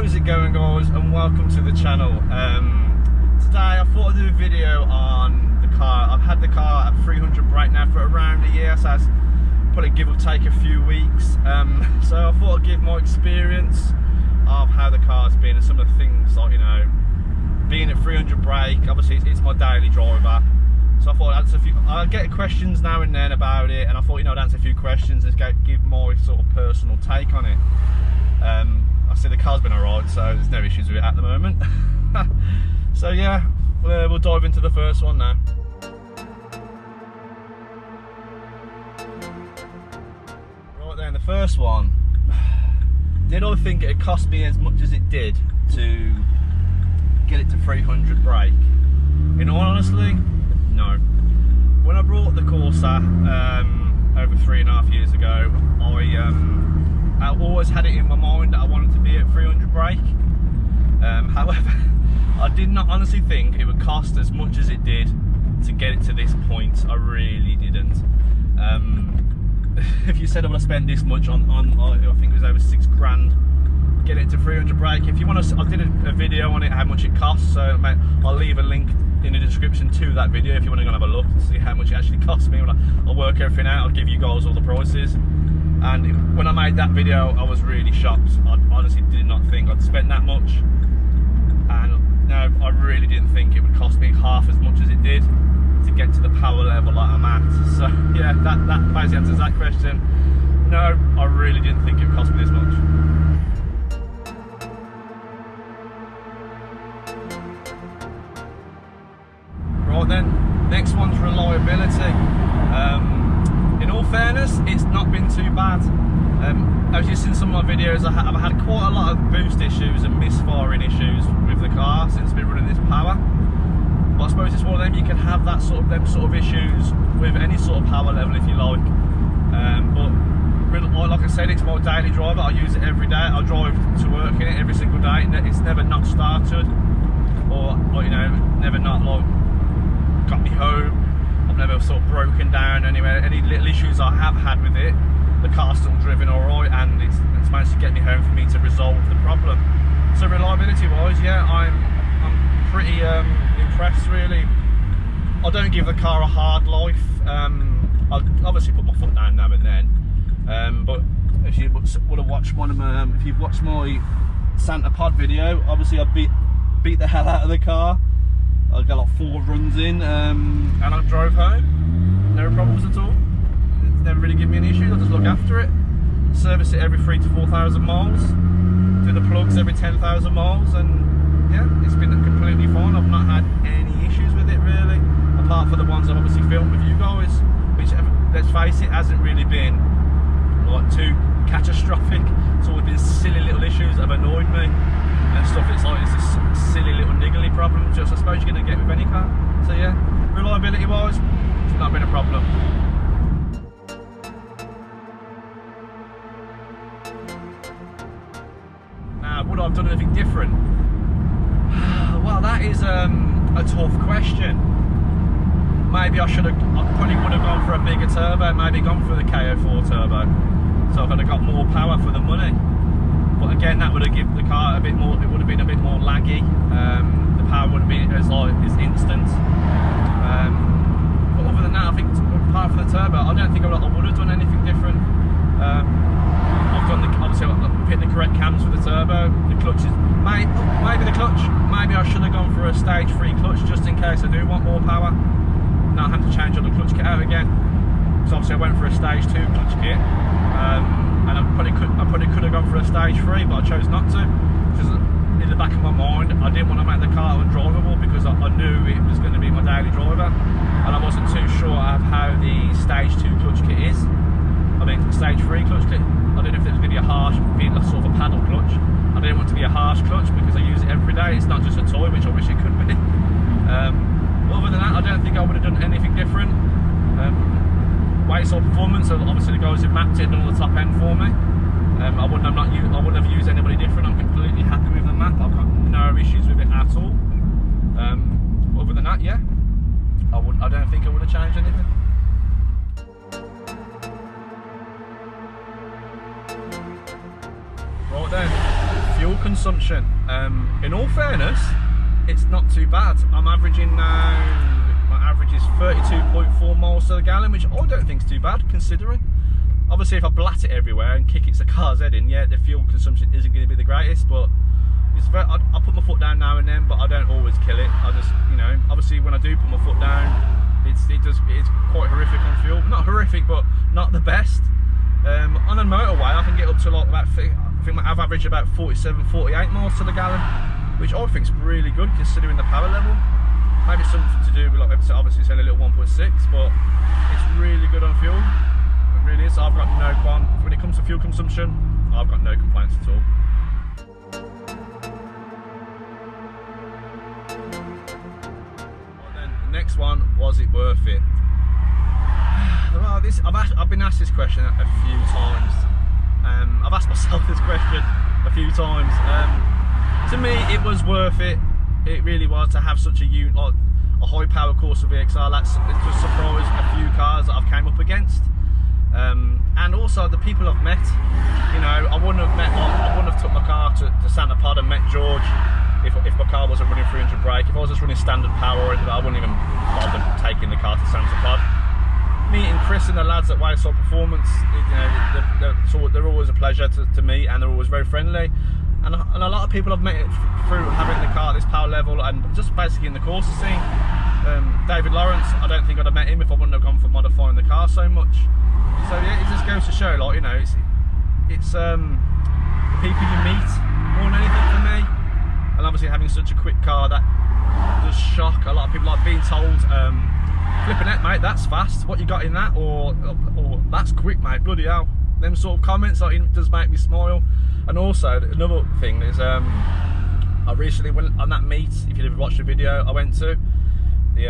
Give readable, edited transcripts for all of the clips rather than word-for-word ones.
How's it going, guys, and welcome to the channel. Today I thought I'd do a video on the car. I've had the car at 300 brake now for around a year, so that's probably give or take a few weeks. So I thought I'd give my experience of how the car's been and some of the things, like, you know, being at 300 brake. Obviously it's my daily driver, so I thought I'd answer a few. I get questions now and then about it, and I thought, you know, I'd answer a few questions and give my sort of personal take on it. I see the car's been alright, so there's no issues with it at the moment. So yeah, we'll dive into the first one now. Right then, the first one. Did I think it'd cost me as much as it did to get it to 300 brake? In all honesty, no. When I brought the Corsa over 3.5 years ago, I always had it in my mind that I wanted to be at 300 brake. However, I did not honestly think it would cost as much as it did to get it to this point. I really didn't. If you said I would have spent this much on I think it was over £6 get it to 300 brake. If you want to, I did a video on it, how much it costs, so I'll leave a link in the description to that video if you want to go and have a look and see how much it actually cost me. I'll work everything out, I'll give you guys all the prices. And when I made that video, I was really shocked. I honestly did not think I'd spend that much, and no, I really didn't think it would cost me half as much as it did to get to the power level that I'm at. So yeah, that basically answers that question. No, I really didn't think it would cost me this much. Right then, next one's reliability. In all fairness, it's not been too bad. As you've seen some of my videos, I've had quite a lot of boost issues and misfiring issues with the car since we've been running this power. But I suppose it's one of them, you can have them sort of issues with any sort of power level if you like. But like I said, it's my daily driver. I use it every day. I drive to work in it every single day. It's never not started, or you know, never not like got me home. I've never sort of broken down anywhere. Any little issues I have had with it, the car's still driven alright, and it's managed to get me home for me to resolve the problem. So reliability wise, yeah, I'm pretty impressed really. I don't give the car a hard life. I obviously put my foot down now and then, but if you would have watched if you've watched my Santa Pod video, obviously I beat the hell out of the car. I got like 4 runs in, and I drove home, no problems at all. It's never really given me an issue. I just look after it, service it every 3,000 to 4,000 miles, do the plugs every 10,000 miles, and yeah, it's been completely fine. I've not had any issues with it really, apart from the ones I've obviously filmed with you guys, which, let's face it, hasn't really been like too catastrophic. It's always been silly little issues that have annoyed me and stuff. It's just silly little niggly problems, just I suppose you're going to get with any car. So yeah, reliability wise, it's not been a problem. Now, would I have done anything different? Well, that is a tough question. Maybe I probably would have gone for a bigger turbo, maybe gone for the KO4 turbo, so I could have got more power for the money. But again, that would have given the car a bit more, it would have been a bit more laggy. The power wouldn't be as instant. But other than that, I think apart from the turbo, I don't think I would have done anything different. Obviously I've picked the correct cams for the turbo. The clutch is, maybe the clutch, maybe I should have gone for a stage 3 clutch just in case I do want more power. Now I have to change all the clutch kit out again. So obviously I went for a stage 2 clutch kit. And I probably could have gone for a stage 3, but I chose not to, because in the back of my mind I didn't want to make the car undrivable, because I knew it was going to be my daily driver, and I wasn't too sure of how the stage 2 clutch kit is. I mean, stage 3 clutch kit, I don't know if it was going to be a harsh, being like sort of a paddle clutch. I didn't want it to be a harsh clutch because I use it every day. It's not just a toy, which I wish it could be. Other than that, I don't think I would have done anything different. Weight or performance, obviously the guys have mapped it and done all the top end for me. I wouldn't have used anybody different. I'm completely happy with the map. I've got no issues with it at all. Other than that, yeah, I don't think I would have changed anything. Right then, fuel consumption, in all fairness, it's not too bad. I'm averaging now, my average is 32.4 miles to the gallon, which I don't think is too bad considering. Obviously if I blat it everywhere and kick the car's head in, yeah, the fuel consumption isn't going to be the greatest, but it's very, I put my foot down now and then, but I don't always kill it. I just, you know, obviously when I do put my foot down, it's quite horrific on fuel. Not horrific, but not the best. On a motorway I can get up to like about, I think I've averaged about 47, 48 miles to the gallon, which I think is really good considering the power level. Maybe it's something to do with, like, obviously it's only a little 1.6, but it's really good on fuel. It really is. I've got no when it comes to fuel consumption, I've got no complaints at all. Well, then the next one, was it worth it? Well, I've been asked this question a few times. I've asked myself this question a few times. To me, it was worth it. It really was, to have such a high power Corsa VXR. That's just surprised a few cars that I've came up against, and also the people I've met. You know, I wouldn't have took my car to Santa Pod and met George if my car wasn't running 300 brake. If I was just running standard power, I wouldn't even bother taking the car to Santa Pod. Meeting Chris and the lads at Wayside Performance, you know, they're always a pleasure to meet, and they're always very friendly. And a lot of people I've met through having the car at this power level, and just basically in the Corsa scene. David Lawrence, I don't think I'd have met him if I wouldn't have gone for modifying the car so much. So yeah, it just goes to show, like, you know, it's the people you meet more than anything for me. And obviously having such a quick car, that does shock a lot of people, like being told, flipping it, mate, that's fast, what you got in that, or that's quick, mate, bloody hell. Them sort of comments, like, it does make me smile. And also another thing is, I recently went on that meet, if you've watched the video I went to, the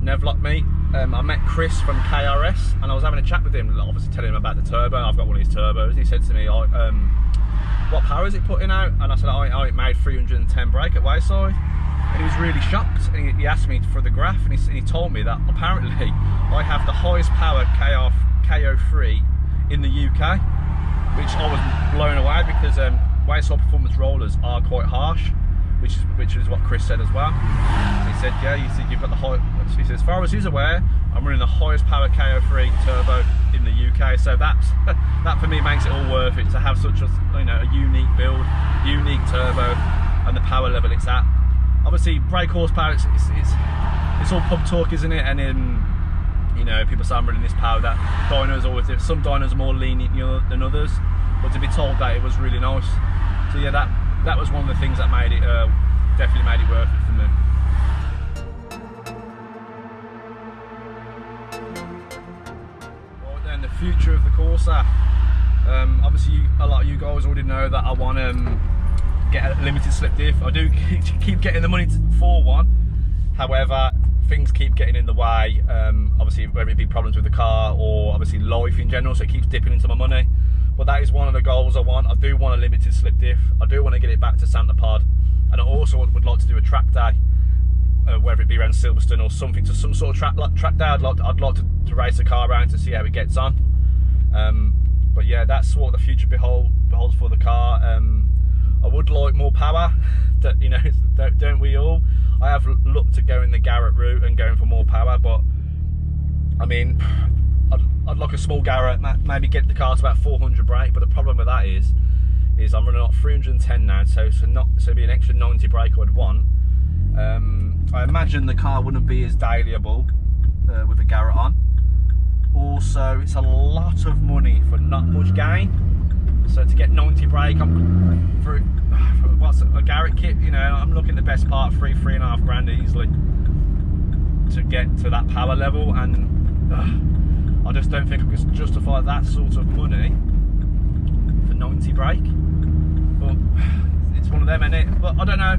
Nevlock meet. I met Chris from KRS, and I was having a chat with him, obviously telling him about the turbo. I've got one of his turbos, and he said to me, what power is it putting out? And I said, it made 310 brake at Wayside. And he was really shocked, and he asked me for the graph, and he told me that apparently I have the highest power KO3 in the UK, which I was blown away, because Wayside Performance rollers are quite harsh, which is what Chris said as well. He said, yeah, you've got the high. He said, as far as he's aware, I'm running the highest power KO3 turbo in the UK. So that for me makes it all worth it, to have such a, you know, a unique build, unique turbo, and the power level it's at. Obviously, brake horsepower, it's all pub talk, isn't it? And you know, people say I'm running this power, that dynos always different. Some dynos are more lenient than others, but to be told that, it was really nice. So yeah, that was one of the things that made it, definitely made it worth it for me. Right then, the future of the Corsa. Obviously, a lot of you guys already know that I want to get a limited slip diff. I do keep getting the money for one. However, things keep getting in the way. Obviously, whether it be problems with the car or obviously life in general, so it keeps dipping into my money. But that is one of the goals I want. I do want a limited slip diff. I do want to get it back to Santa Pod, and I also would like to do a track day, whether it be around Silverstone or something, to some sort of track day. I'd like to race the car around to see how it gets on. But yeah, that's what the future beholds for the car. I would like more power, you know, don't we all? I have looked at going the Garrett route and going for more power, but I mean, I'd like a small Garrett, maybe get the car to about 400 brake. But the problem with that is I'm running at 310 now, so it'd be an extra 90 brake I would want. I imagine the car wouldn't be as dailyable with a Garrett on. Also, it's a lot of money for not much gain. So to get 90 brake, for what's a Garrett kit, you know, I'm looking at the best part, $3.5 grand easily to get to that power level, and I just don't think I can justify that sort of money for 90 brake. But it's one of them, innit? But I don't know.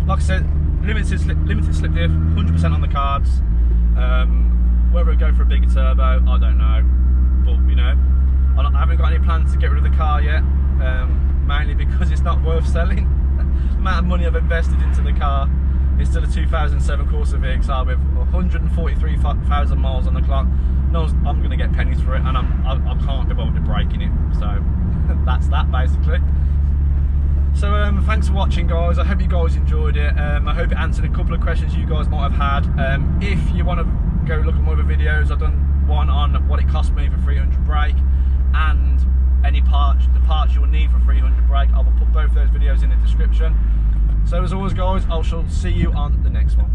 Like I said, limited slip diff, 100% on the cards. Whether it go for a bigger turbo, I don't know. But you know, I haven't got any plans to get rid of the car yet, mainly because it's not worth selling. The amount of money I've invested into the car. It's still a 2007 Corsa VXR with 143,000 miles on the clock. No, I'm going to get pennies for it, and I can't be bothered breaking it. So that's that basically. So thanks for watching, guys. I hope you guys enjoyed it. I hope it answered a couple of questions you guys might have had. If you want to go look at my other videos, I've done one on what it cost me for 300 brake and the parts you'll need for 300 brake. I will put both those videos in the description. So as always, guys, I shall see you on the next one.